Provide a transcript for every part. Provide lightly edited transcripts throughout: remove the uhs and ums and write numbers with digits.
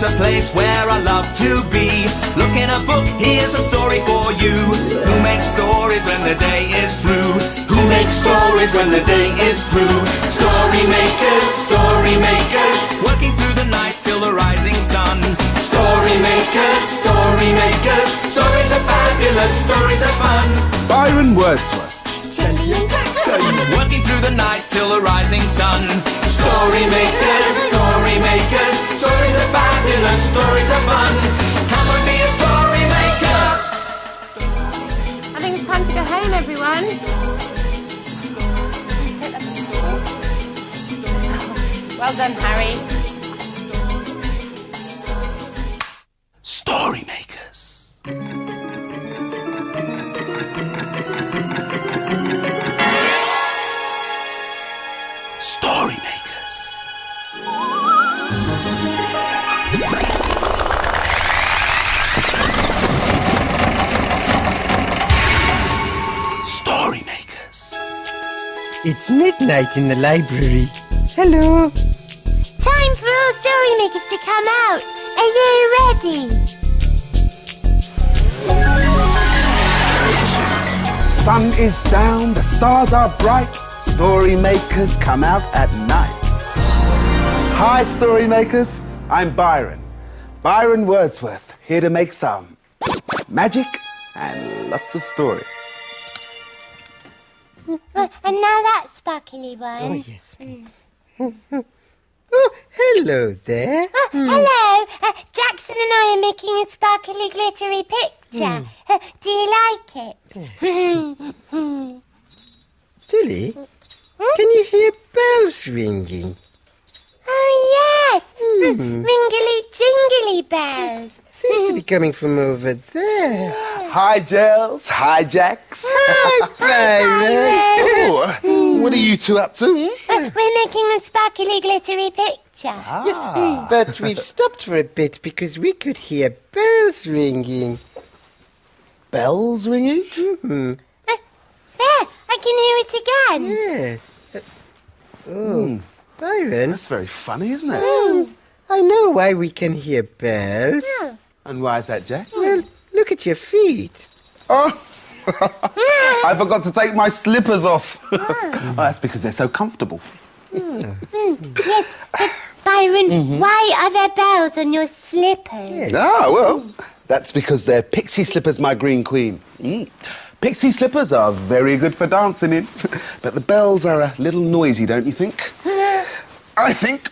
a place where I love to be. Look in a book, here's a story for you. Who makes stories when the day is through? Who makes stories when the day is through? Story makers, working through the night till the rising sun. Story makers, stories are fabulous, stories are fun. Byron Wordsworth. Shelley and Jackson. Working through the night till the rising sun. Story makers, stories are fabulous, stories are fun. Come and be a story maker. I think it's time to go home, everyone. Well done, Harry. Story makers. Story makers. Story makers. It's midnight in the library. Hello. Time for all story makers to come out. Are you ready? Sun is down, the stars are bright. Story makers come out at night. Hi, story makers. I'm Byron. Byron Wordsworth, here to make some magic and lots of stories. And now that sparkly one. Oh, yes. Oh, hello there. Hello. Jackson and I are making a sparkly, glittery picture. Do you like it? Tilly, can you hear bells ringing? Oh, yes. Ringly, jingly bells. Seems to be coming from over there. Hi, Gels. Hi, Jax. Hi, Byron. Oh, what are you two up to? We're making a sparkly, glittery picture. Yes, but we've stopped for a bit because we could hear bells ringing. Bells ringing? There, I can hear it again. Yes. Byron, That's very funny, isn't it? I know why we can hear bells. And why is that, Jax? Well, look at your feet. Oh, I forgot to take my slippers off. Oh, that's because they're so comfortable. Yes, but Byron, why are there bells on your slippers? Ah, well, that's because they're pixie slippers, my green queen. Pixie slippers are very good for dancing in, but the bells are a little noisy, don't you think? I think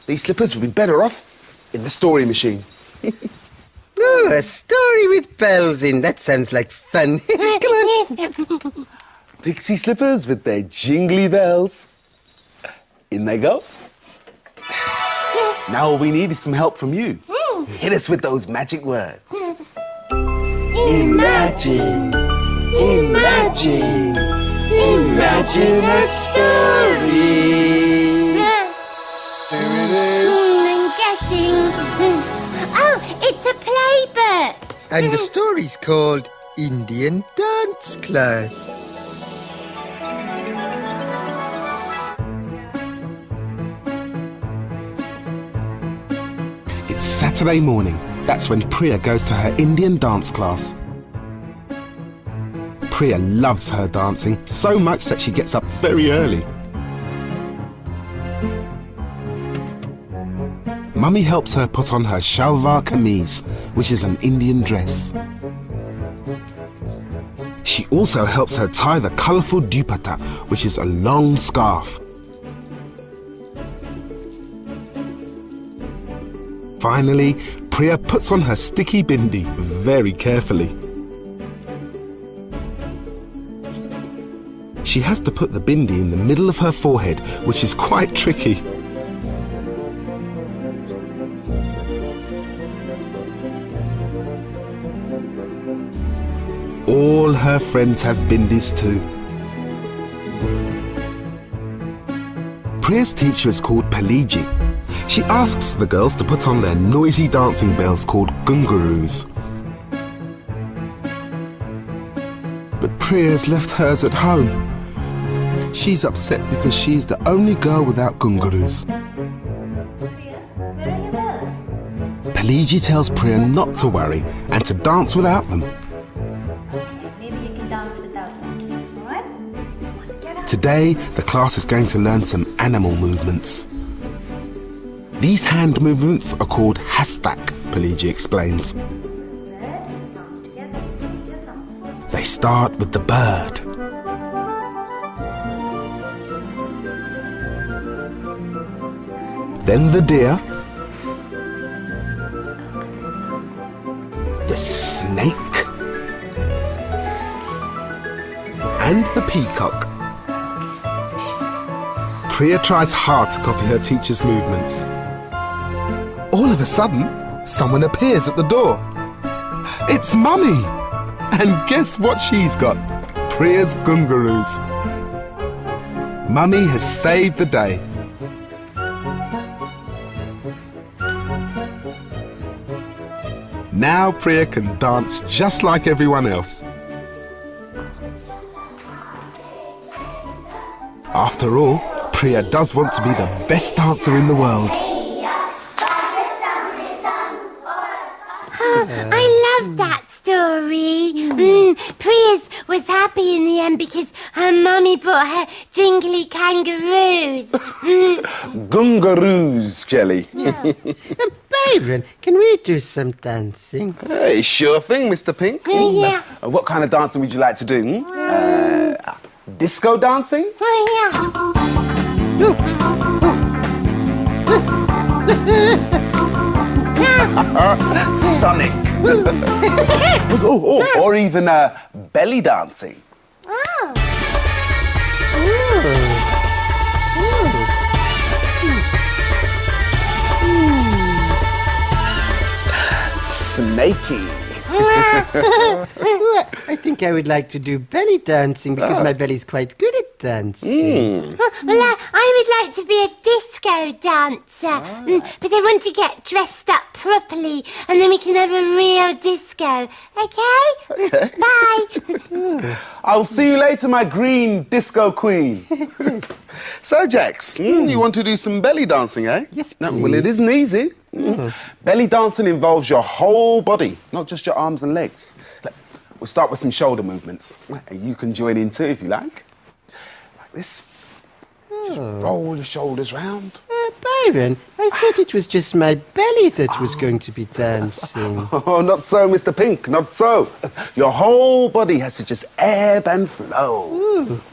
these slippers would be better off in the story machine. Oh, a story with bells in. That sounds like fun. Come on. Yes. Pixie slippers with their jingly bells. In they go. Now all we need is some help from you. Hit us with those magic words. Imagine, Imagine, imagine a story. I'm guessing. Oh, it's a playbook. And the story's called Indian Dance Class. It's Saturday morning. That's when Priya goes to her Indian dance class. Priya loves her dancing so much that she gets up very early. Mummy helps her put on her shalwar kameez, which is an Indian dress. She also helps her tie the colourful dupatta, which is a long scarf. Finally, Priya puts on her sticky bindi very carefully. She has to put the bindi in the middle of her forehead, which is quite tricky. All her friends have bindis too. Priya's teacher is called Paliji. She asks the girls to put on their noisy dancing bells called gungaroos. But Priya's left hers at home. She's upset because she's the only girl without gungaroos. Priya, where are your bells? Peligi tells Priya not to worry and to dance without them. Maybe you can dance without them. All right? Get up. Today, the class is going to learn some animal movements. These hand movements are called hastak, Peligi explains. Thumbs together. Your thumbs. They start with the bird. Then the deer. The snake. And the peacock. Priya tries hard to copy her teacher's movements. All of a sudden, someone appears at the door. It's Mummy! And guess what she's got? Priya's gungaroos. Mummy has saved the day. Now Priya can dance just like everyone else. After all, Priya does want to be the best dancer in the world. Oh, I love that story. Priya's was happy in the end because her mummy bought her jingly kangaroos. Gungaroos, Jelly. Byron, can we do some dancing? Hey, sure thing, Mr. Pink. Oh, yeah. What kind of dancing would you like to do? Disco dancing? Oh, Sonic. Or even belly dancing. Oh. Snaky. I think I would like to do belly dancing because my belly's quite good at dancing. Well, I would like to be a disco dancer, but I want to get dressed up properly and then we can have a real disco. Okay? Bye. I'll see you later, my green disco queen. So, Jax, you want to do some belly dancing, eh? Yes, No, please. well, it isn't easy. Belly dancing involves your whole body, not just your arms and legs. Look, we'll start with some shoulder movements. And you can join in too if you like. Like this. Just roll your shoulders round. Byron, I thought it was just my belly that was going to be dancing. Oh, not so, Mr. Pink, not so. Your whole body has to just ebb and flow.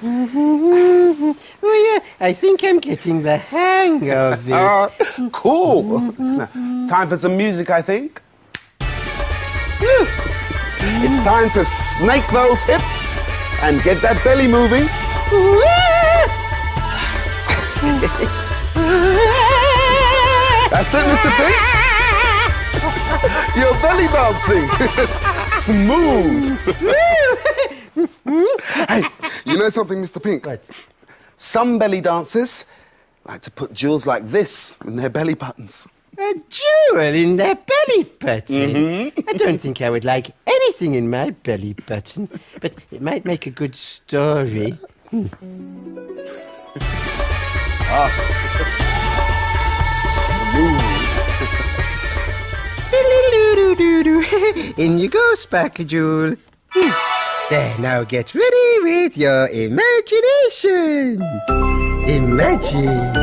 Oh, yeah, I think I'm getting the hang of it. Cool. Now, time for some music, I think. It's time to snake those hips and get that belly moving. That's it, Mr. Pink. You're belly dancing. Smooth. Hey, you know something, Mr. Pink? What? Some belly dancers like to put jewels like this in their belly buttons. A jewel in their belly button? I don't think I would like anything in my belly button, but it might make a good story. Smooth. In you go, Sparkly Jewel. There, now get ready with your imagination. Imagine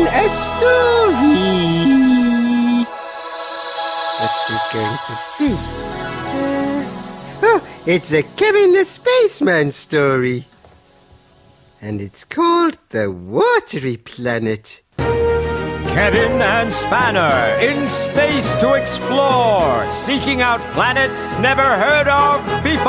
a story. What's it going to be? It's a Kevin the Spaceman story. And it's called The Watery Planet. Kevin and Spanner in space to explore, seeking out planets never heard of before.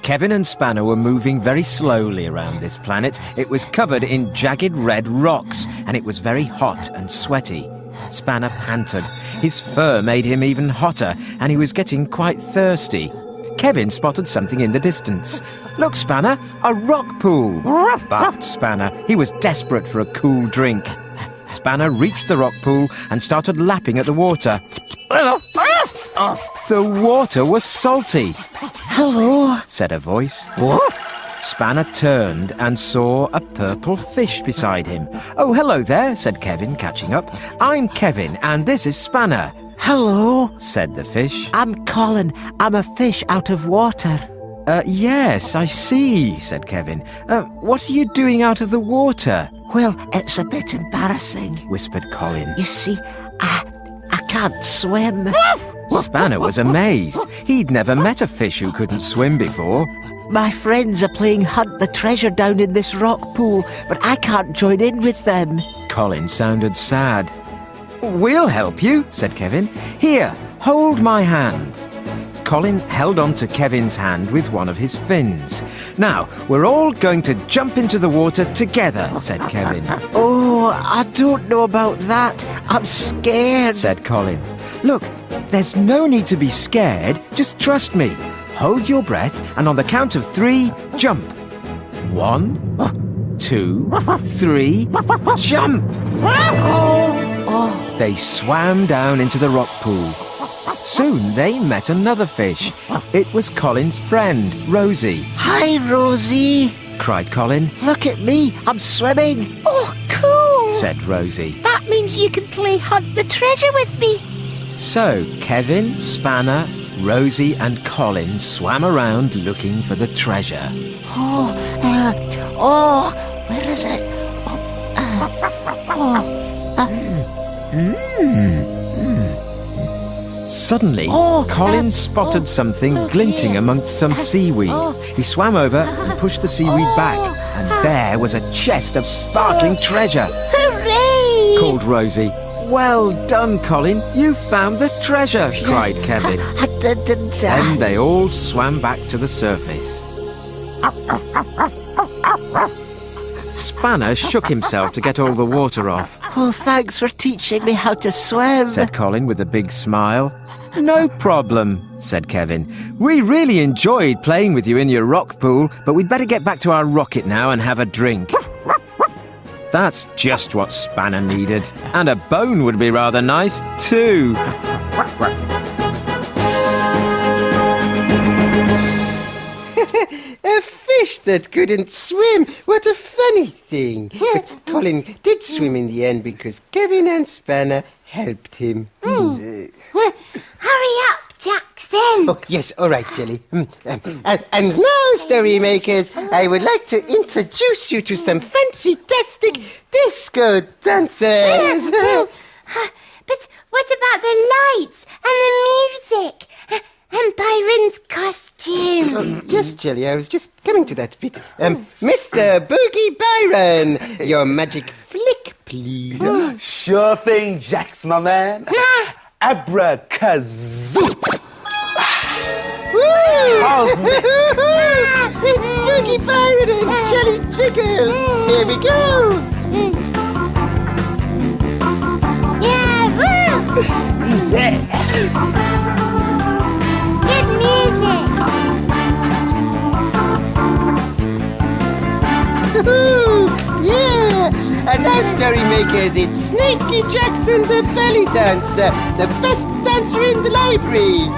Kevin and Spanner were moving very slowly around this planet. It was covered in jagged red rocks, and it was very hot and sweaty. Spanner panted. His fur made him even hotter, and he was getting quite thirsty. Kevin spotted something in the distance. Look, Spanner, a rock pool. But Spanner, he was desperate for a cool drink. Spanner reached the rock pool and started lapping at the water. The water was salty. "Hello," said a voice. "What?" Spanner turned and saw a purple fish beside him. "Oh, hello there," said Kevin, catching up. "I'm Kevin, and this is Spanner." Hello, said the fish. I'm Colin. I'm a fish out of water. Yes, I see, said Kevin. What are you doing out of the water? Well, it's a bit embarrassing, whispered Colin. You see, I can't swim. Spanner was amazed. He'd never met a fish who couldn't swim before. My friends are playing Hunt the Treasure down in this rock pool, but I can't join in with them. Colin sounded sad. We'll help you, said Kevin. Here, hold my hand. Colin held on to Kevin's hand with one of his fins. Now, we're all going to jump into the water together, said Kevin. Oh, I don't know about that. I'm scared, said Colin. Look, there's no need to be scared. Just trust me. Hold your breath, and on the count of 3, jump. 1, 2, 3, jump! They swam down into the rock pool. Soon they met another fish. It was Colin's friend, Rosie. Hi, Rosie, cried Colin. Look at me, I'm swimming. Oh, cool, said Rosie. That means you can play Hunt the Treasure with me. So Kevin, Spanner, Rosie and Colin swam around looking for the treasure. Where is it? Suddenly, Colin spotted something glinting amongst some seaweed. He swam over and pushed the seaweed back, and there was a chest of sparkling treasure. Hooray! Called Rosie. Well done, Colin. You found the treasure, cried Kevin. I didn't. Then they all swam back to the surface. Spanner shook himself to get all the water off. Oh, thanks for teaching me how to swim, said Colin with a big smile. No problem, said Kevin. We really enjoyed playing with you in your rock pool, but we'd better get back to our rocket now and have a drink. That's just what Spanner needed. And a bone would be rather nice, too. A fish that couldn't swim. What a funny thing. But Colin did swim in the end because Kevin and Spanner helped him. Hurry up, Jackson. Oh, yes, all right, Jelly. And now, story makers, I would like to introduce you to some fantastic disco dancers. But what about the lights and the music? And Byron's costume. Yes, Jelly, I was just coming to that bit. Mr. Boogie Byron, your magic flick, please. Sure thing, Jackson, my man. Abracazoot. Cosmic. It's Boogie Byron and Jelly Jiggles. Here we go. Yeah, woo! Good music. Yeah! And now, story makers, it's Snaky Jackson the belly dancer, the best dancer in the library.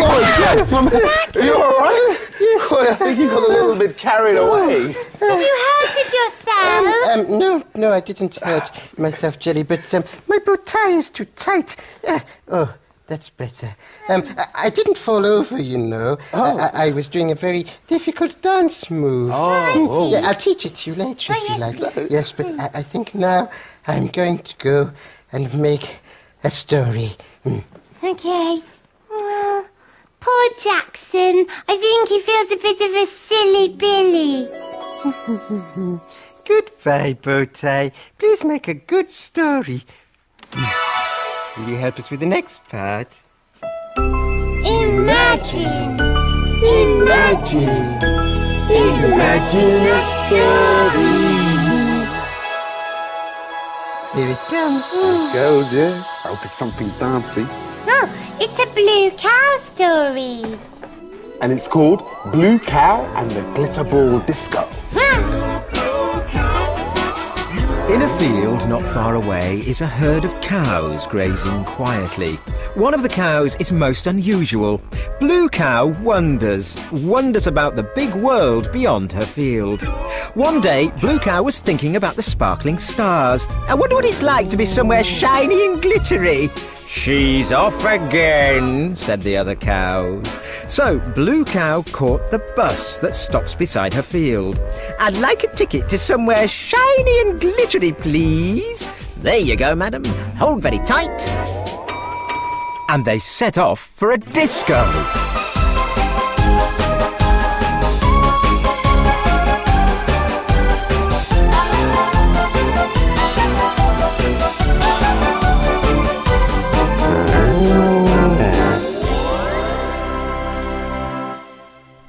Oh, Jackson, are you all right? Yes. Boy, I think you got a little bit carried away. Have you hurted yourself? No, I didn't hurt myself, Jelly, but my bow tie is too tight. Oh, that's better. I didn't fall over, you know. I was doing a very difficult dance move. Oh. Yeah, I'll teach it to you later if you like. Yes, but I think now I'm going to go and make a story. Okay. Poor Jackson. I think he feels a bit of a silly Billy. Goodbye, Bowtie. Please make a good story. Will you help us with the next part? Imagine a story. Here it comes. It goes, yeah. I hope it's something fancy. Oh, it's a blue cow story. And it's called Blue Cow and the Glitter Ball Disco. In a field not far away is a herd of cows grazing quietly. One of the cows is most unusual. Blue Cow wonders about the big world beyond her field. One day, Blue Cow was thinking about the sparkling stars. I wonder what it's like to be somewhere shiny and glittery. She's off again, said the other cows. So Blue Cow caught the bus that stops beside her field. I'd like a ticket to somewhere shiny and glittery, please. There you go, madam. Hold very tight. And they set off for a disco.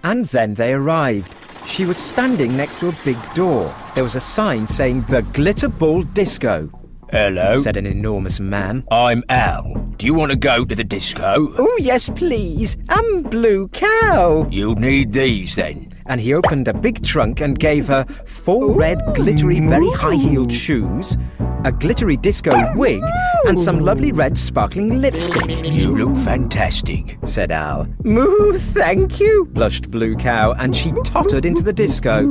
And then they arrived. She was standing next to a big door. There was a sign saying the Glitter Ball Disco. Hello, said an enormous man. I'm Al. Do you want to go to the disco? Oh, yes, please. I'm Blue Cow. You'll need these then. And he opened a big trunk and gave her 4 red, glittery, very high-heeled shoes, a glittery disco wig, and some lovely red sparkling lipstick. You look fantastic, said Al. Moo, thank you, blushed Blue Cow, and she tottered into the disco.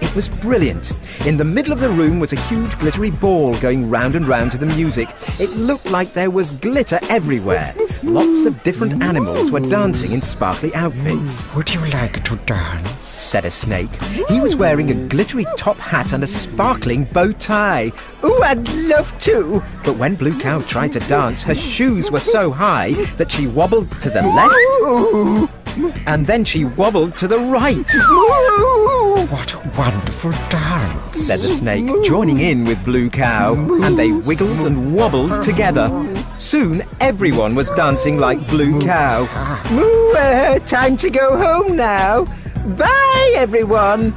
It was brilliant. In the middle of the room was a huge glittery ball going round and round to the music. It looked like there was glitter everywhere. Lots of different animals were dancing in sparkly outfits. Would you like to dance? Said a snake. He was wearing a glittery top hat and a sparkling bow tie. Ooh, I'd love to. But when Blue Cow tried to dance, her shoes were so high that she wobbled to the left, and then she wobbled to the right. What a wonderful dance, said the snake, joining in with Blue Cow, and they wiggled and wobbled together. Soon everyone was dancing like Blue Cow. Moo, time to go home now. Bye, everyone.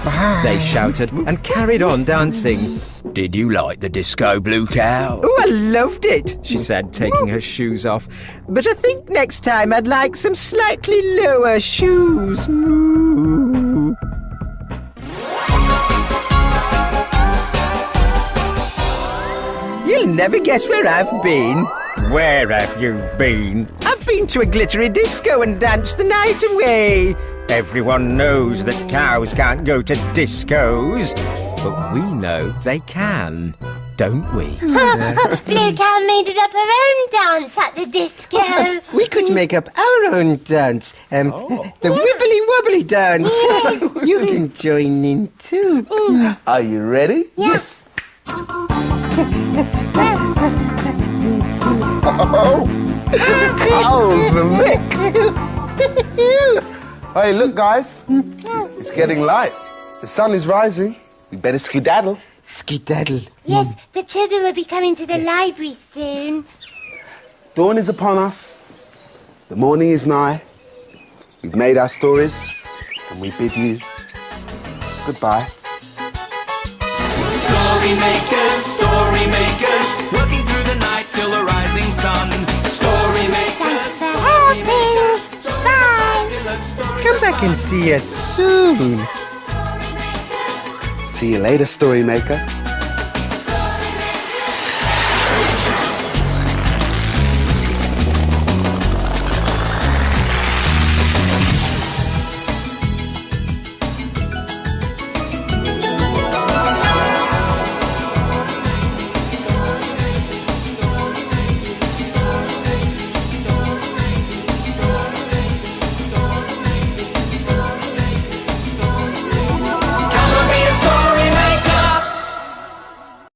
Bye. They shouted and carried on dancing. Did you like the disco, Blue Cow? Oh, I loved it, she said, taking her shoes off. But I think next time I'd like some slightly lower shoes. Moo. You'll never guess where I've been. Where have you been? I've been to a glittery disco and danced the night away. Everyone knows that cows can't go to discos, but we know they can, don't we? Blue Cow made up her own dance at the disco. We could make up our own dance. The wibbly wobbly dance. You can join in too. Are you ready? Yes. Oh, Carl's a Mick. Hey, look, guys. It's getting light. The sun is rising. We better skedaddle. Skedaddle. Yes, the children will be coming to the library soon. Dawn is upon us. The morning is nigh. We've made our stories, and we bid you goodbye. Story makers, working through the night till the rising sun. Story makers, Thanks for helping. Bye. Come back and see us soon. See you later, Story Maker.